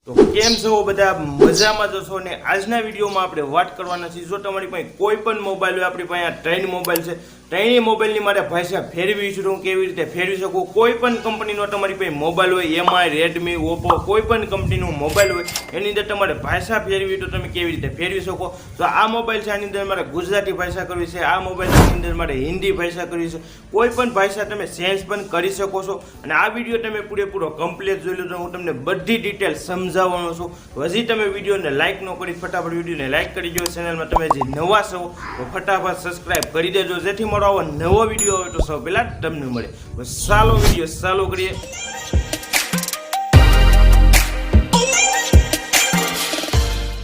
તો કેમ છો બધા મજામાં જશો ને આજના વિડીયોમાં આપણે વાત કરવાના છીએ જો તમારી પાસે કોઈ પણ મોબાઈલ હોય આપણી પાસે આ ટ્રેન્ડ મોબાઈલ છે ટ્રેન્ડ મોબાઈલની મારે ભાષા ફેરવી છું કેવી રીતે ફેરવી શકું કોઈ પણ કંપનીનો તમારી પાસે મોબાઈલ હોય એમઆઈ રેડમી ઓપ્પો કોઈ પણ કંપનીનો મોબાઈલ હોય એની અંદર તમારે ભાષા ફેરવી તો તમે કેવી રીતે ફેરવી શકો તો આ મોબાઈલ છે આની અંદર મારે ગુજરાતી ભાષા કરવી છે આ મોબાઈલની અંદર મારે હિન્દી ભાષા કરવી છે કોઈ પણ ભાષા તમે ચેન્જ પણ કરી શકો છો અને આ વિડીયો તમે પૂરેપૂરો કમ્પ્લીટ જોઈ લો તો હું તમને બધી ડિટેલ સમજાવવાનો છું હજી તમે વિડીયોને લાઇક ન કરી ફટાફટ વિડીયોને લાઇક કરી દો ચેનલમાં તમે જે નવા છો તો ફટાફટ સબસ્ક્રાઇબ કરી દેજો જેથી મારો આવો નવો વિડીયો આવે તો સૌ પહેલાં તમને મળે બસ ચાલો વિડીયો ચાલુ કરીએ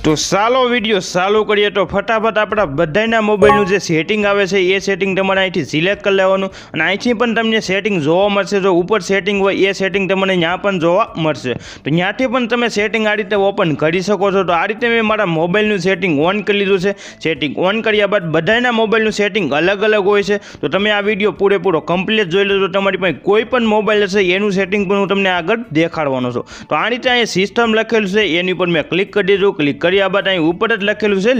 તો ચાલો વિડીયો ચાલુ કરીએ તો ફટાફટ આપણા બધાના મોબાઈલનું જે સેટિંગ આવે છે એ સેટિંગ તમારે અહીંથી સિલેક્ટ કરી લેવાનું અને અહીંથી પણ તમને સેટિંગ જોવા મળશે જો ઉપર સેટિંગ હોય એ સેટિંગ તમને ત્યાં પણ જોવા મળશે તો ત્યાંથી પણ તમે સેટિંગ આ રીતે ઓપન કરી શકો છો તો આ રીતે મેં મારા મોબાઈલનું સેટિંગ ઓન કરી લીધું છે સેટિંગ ઓન કર્યા બાદ બધાના મોબાઈલનું સેટિંગ અલગ અલગ હોય છે તો તમે આ વિડીયો પૂરેપૂરો કમ્પ્લીટ જોઈ લેજો તમારી પાસે કોઈ પણ મોબાઈલ હશે એનું સેટિંગ પણ હું તમને આગળ દેખાડવાનો છું તો આ રીતે અહીંયા સિસ્ટમ લખેલું છે એની ઉપર મેં ક્લિક કરી દેજો ક્લિક કરી બાદ અહીં ઉપર જ લખેલું છે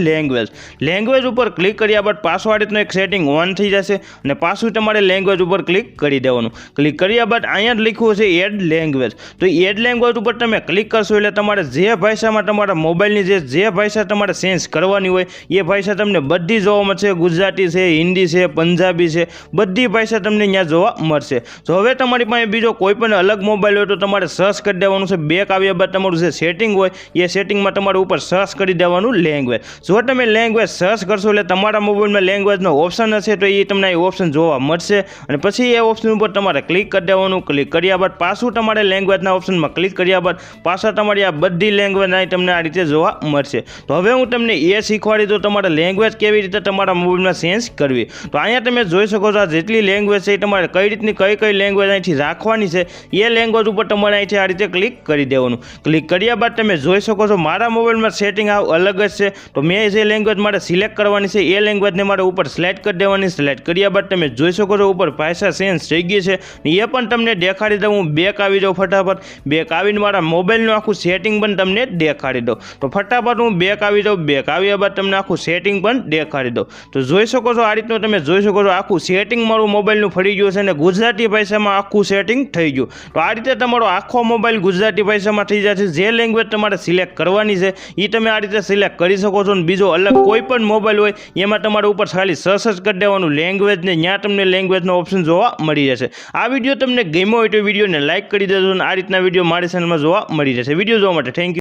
લેંગ્વેજ ઉપર ક્લિક કર્યા બાદ પાછું આ રીતનું એક સેટિંગ ઓન થઈ જશે અને પાછું તમારે લેંગ્વેજ ઉપર ક્લિક કરી દેવાનું ક્લિક કર્યા બાદ અહીંયા જ લખ્યું છે એડ લેંગ્વેજ તો એડ લેંગ્વેજ ઉપર તમે ક્લિક કરશો એટલે તમારે જે ભાષામાં તમારા મોબાઈલની જે ભાષા તમારે ચેન્જ કરવાની હોય એ ભાષા તમને બધી જોવા મળશે ગુજરાતી છે હિન્દી છે પંજાબી છે બધી ભાષા તમને અહીંયા જોવા મળશે તો હવે તમારી પાસે બીજો કોઈ પણ અલગ મોબાઈલ હોય તો તમારે સર્ચ કરી દેવાનું છે બેક આવ્યા બાદ તમારું જે સેટિંગ હોય એ સેટિંગમાં તમારે ઉપર સર્ચ કરી દેવાનું લેંગ્વેજ જો તમે લેંગ્વેજ સર્ચ કરશો એટલે તમારા મોબાઈલમાં લેંગ્વેજનો ઓપ્શન હશે તો એ તમને એ ઓપ્શન જોવા મળશે અને પછી એ ઓપ્શન ઉપર તમારે ક્લિક કરી દેવાનું ક્લિક કર્યા બાદ પાછું તમારે લેંગ્વેજના ઓપ્શનમાં ક્લિક કર્યા બાદ પાછા તમારી આ બધી લેંગ્વેજ અહીં તમને આ રીતે જોવા મળશે તો હવે હું તમને એ શીખવાડી દઉં તમારે લેંગ્વેજ કેવી રીતે તમારા મોબાઈલમાં ચેન્જ કરવી તો અહીંયા તમે જોઈ શકો છો આ જેટલી લેંગ્વેજ છે એ તમારે કઈ રીતની કઈ લેંગ્વેજ અહીંથી રાખવાની છે એ લેંગ્વેજ ઉપર તમારે અહીંથી આ રીતે ક્લિક કરી દેવાનું ક્લિક કર્યા બાદ તમે જોઈ શકો છો મારા મોબાઈલમાં સેટિંગ અલગ જ છે તો મેં જે લેંગ્વેજ મારે સિલેક્ટ કરવાની છે એ લેંગ્વેજને મારે ઉપર સિલેક્ટ કરી દેવાની સિલેક્ટ કર્યા બાદ તમે જોઈ શકો છો ઉપર ભાષા ચેન્જ થઈ ગઈ છે એ પણ તમને દેખાડી દઉં હું બેક આવી જાઉં ફટાફટ બેક આવીને મારા મોબાઈલનું આખું સેટિંગ પણ તમને દેખાડી દઉં તો ફટાફટ હું બેક આવી જાઉં બેક આવ્યા બાદ તમને આખું સેટિંગ પણ દેખાડી દઉં તો જોઈ શકો છો આ રીતનું તમે જોઈ શકો છો આખું સેટિંગ મારું મોબાઈલનું ફરી ગયું છે અને ગુજરાતી ભાષામાં આખું સેટિંગ થઈ ગયું તો આ રીતે તમારો આખો મોબાઈલ ગુજરાતી ભાષામાં થઈ જશે જે લેંગ્વેજ તમારે સિલેક્ટ કરવાની છે એ તમે આ રીતે સિલેક્ટ કરી શકો છો અને બીજો અલગ કોઈ પણ મોબાઈલ હોય એમાં તમારે ઉપર ખાલી સર્ચ કરી દેવાનું લેંગ્વેજ ને ત્યાં તમને લેંગ્વેજનો ઓપ્શન જોવા મળી જશે આ વિડીયો તમને ગમ્યો હોય તો વિડીયોને લાઇક કરી દેજો અને આ રીતના વિડીયો મારી ચેનલમાં જોવા મળી જશે વિડીયો જોવા માટે થેન્ક યુ